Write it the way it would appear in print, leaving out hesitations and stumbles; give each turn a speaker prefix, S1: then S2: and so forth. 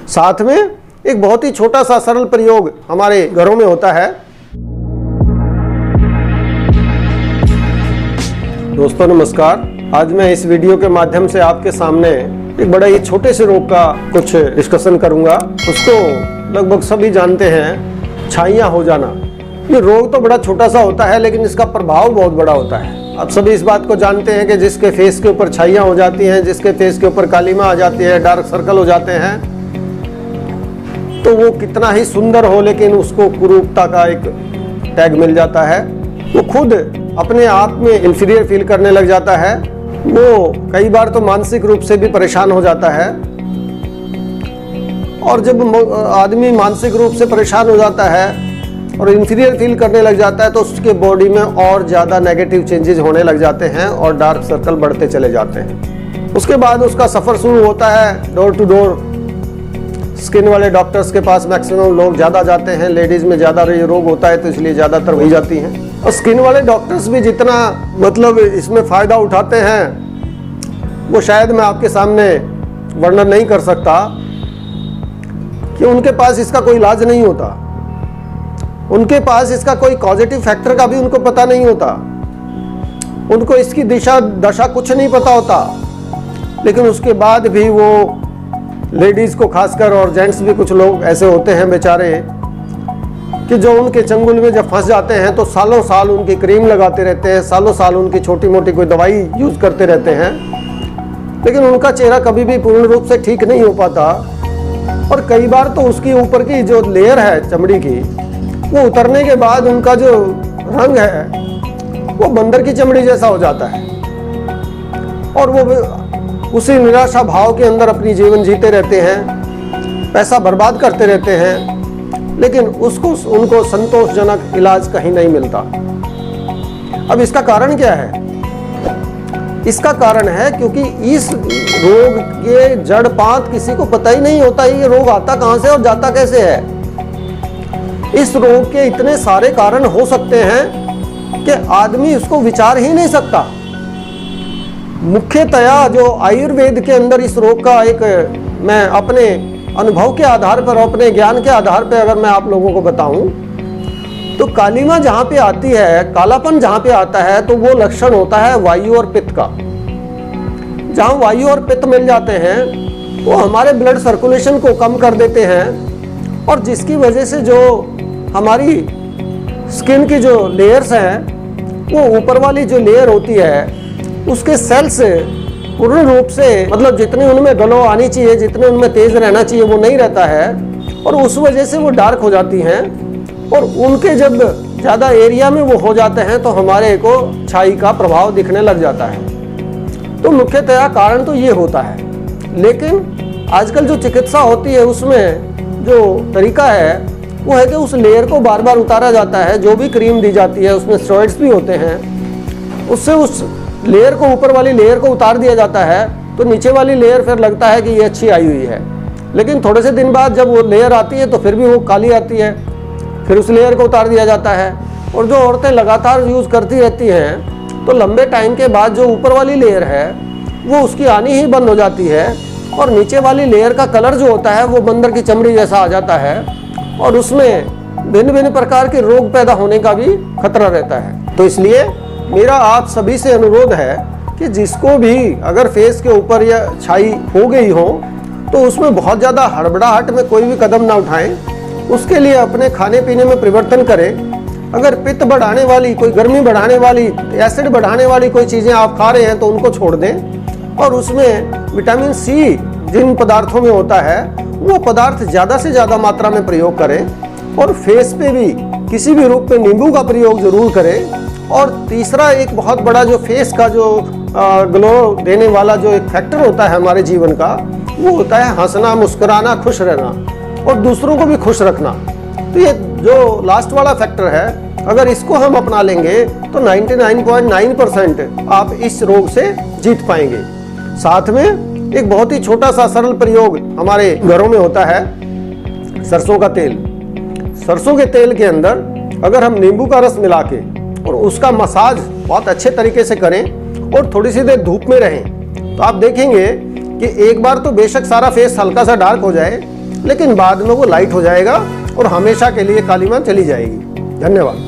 S1: साथ में एक बहुत ही छोटा सा सरल प्रयोग हमारे घरों में होता है। दोस्तों नमस्कार, आज मैं इस वीडियो के माध्यम से आपके सामने एक बड़ा ही छोटे से रोग का कुछ डिस्कशन करूंगा। उसको लगभग सभी जानते हैं, छाइयाँ हो जाना। ये रोग तो बड़ा छोटा सा होता है लेकिन इसका प्रभाव बहुत बड़ा होता है। आप सभी इस बात को जानते हैं कि जिसके फेस के ऊपर छाइयाँ हो जाती हैं, जिसके फेस के ऊपर कालीमा आ जाती है, डार्क सर्कल हो जाते हैं, तो वो कितना ही सुंदर हो लेकिन उसको कुरूपता का एक टैग मिल जाता है। वो खुद अपने आप में इंफीरियर फील करने लग जाता है। वो कई बार तो मानसिक रूप से भी परेशान हो जाता है। और जब आदमी मानसिक रूप से परेशान हो जाता है और इंफीरियर फील करने लग जाता है तो उसके बॉडी में और ज़्यादा नेगेटिव चेंजेस होने लग जाते हैं और डार्क सर्कल बढ़ते चले जाते हैं। उसके बाद उसका सफ़र शुरू होता है डोर टू डोर। स्किन वाले डॉक्टर्स के पास मैक्सिमम लोग ज़्यादा जाते हैं। लेडीज़ में ज़्यादा ये रोग होता है तो इसलिए ज़्यादातर वही जाती हैं। और स्किन वाले डॉक्टर्स भी जितना इसमें फ़ायदा उठाते हैं वो शायद मैं आपके सामने वर्णन नहीं कर सकता कि उनके पास इसका कोई इलाज नहीं होता। उनके पास इसका कोई पॉजिटिव फैक्टर का भी उनको पता नहीं होता। उनको इसकी दशा कुछ नहीं पता होता। लेकिन उसके बाद भी वो लेडीज़ को खासकर और जेंट्स भी कुछ लोग ऐसे होते हैं बेचारे कि जो उनके चंगुल में जब फंस जाते हैं तो सालों साल उनकी क्रीम लगाते रहते हैं, सालों साल उनकी छोटी मोटी कोई दवाई यूज़ करते रहते हैं, लेकिन उनका चेहरा कभी भी पूर्ण रूप से ठीक नहीं हो पाता। और कई बार तो उसकी ऊपर की जो लेयर है चमड़ी की, वो उतरने के बाद उनका जो रंग है वो बंदर की चमड़ी जैसा हो जाता है और वो उसी निराशा भाव के अंदर अपनी जीवन जीते रहते हैं, पैसा बर्बाद करते रहते हैं, लेकिन उनको संतोषजनक इलाज कहीं नहीं मिलता। अब इसका कारण क्या है? इसका कारण है क्योंकि इस रोग के जड़ पात किसी को पता ही नहीं होता ये रोग आता कहाँ से और जाता कैसे है। इस रोग के इतने सारे कारण हो सकते हैं कि आदमी उसको विचार ही नहीं सकता। मुख्यतया जो आयुर्वेद के अंदर इस रोग का एक, मैं अपने अनुभव के आधार पर, अपने ज्ञान के आधार पर अगर मैं आप लोगों को बताऊं तो कालीमा जहाँ पे आती है, कालापन जहाँ पे आता है, तो वो लक्षण होता है वायु और पित्त का। जहाँ वायु और पित्त मिल जाते हैं वो हमारे ब्लड सर्कुलेशन को कम कर देते हैं और जिसकी वजह से जो हमारी स्किन की जो लेयर्स हैं, वो ऊपर वाली जो लेयर होती है उसके सेल्स पूर्ण रूप से जितने उनमें ग्लो आनी चाहिए, जितने उनमें तेज रहना चाहिए वो नहीं रहता है और उस वजह से वो डार्क हो जाती हैं। और उनके जब ज़्यादा एरिया में वो हो जाते हैं तो हमारे को छाई का प्रभाव दिखने लग जाता है। तो मुख्यतः कारण तो ये होता है। लेकिन आजकल जो चिकित्सा होती है उसमें जो तरीका है वो है कि उस लेयर को बार बार उतारा जाता है। जो भी क्रीम दी जाती है उसमें स्टेरॉइड्स भी होते हैं, उससे उस लेयर को, ऊपर वाली लेयर को उतार दिया जाता है तो नीचे वाली लेयर फिर लगता है कि ये अच्छी आई हुई है। लेकिन थोड़े से दिन बाद जब वो लेयर आती है तो फिर भी वो काली आती है, फिर उस लेयर को उतार दिया जाता है। और जो औरतें लगातार यूज़ करती रहती हैं तो लंबे टाइम के बाद जो ऊपर वाली लेयर है वो उसकी आनी ही बंद हो जाती है और नीचे वाली लेयर का कलर जो होता है वो बंदर की चमड़ी जैसा आ जाता है और उसमें भिन्न भिन्न प्रकार के रोग पैदा होने का भी खतरा रहता है। तो इसलिए मेरा आप सभी से अनुरोध है कि जिसको भी अगर फेस के ऊपर या छाई हो गई हो तो उसमें बहुत ज़्यादा हड़बड़ाहट में कोई भी कदम ना उठाएं। उसके लिए अपने खाने पीने में परिवर्तन करें। अगर पित्त बढ़ाने वाली, कोई गर्मी बढ़ाने वाली, एसिड बढ़ाने वाली कोई चीज़ें आप खा रहे हैं तो उनको छोड़ दें और उसमें विटामिन सी जिन पदार्थों में होता है वो पदार्थ ज़्यादा से ज़्यादा मात्रा में प्रयोग करें। और फेस पे भी किसी भी रूप में नींबू का प्रयोग ज़रूर करें। और तीसरा एक बहुत बड़ा जो फेस का जो ग्लो देने वाला जो एक फैक्टर होता है हमारे जीवन का, वो होता है हंसना, मुस्कुराना, खुश रहना और दूसरों को भी खुश रखना। तो ये जो लास्ट वाला फैक्टर है, अगर इसको हम अपना लेंगे तो 99.9% आप इस रोग से जीत पाएंगे। साथ में एक बहुत ही छोटा सा सरल प्रयोग हमारे घरों में होता है, सरसों का तेल। सरसों के तेल के अंदर अगर हम नींबू का रस मिला के और उसका मसाज बहुत अच्छे तरीके से करें और थोड़ी सी देर धूप में रहें तो आप देखेंगे कि एक बार तो बेशक सारा फेस हल्का सा डार्क हो जाए, लेकिन बाद में वो लाइट हो जाएगा और हमेशा के लिए काली माँ चली जाएगी। धन्यवाद।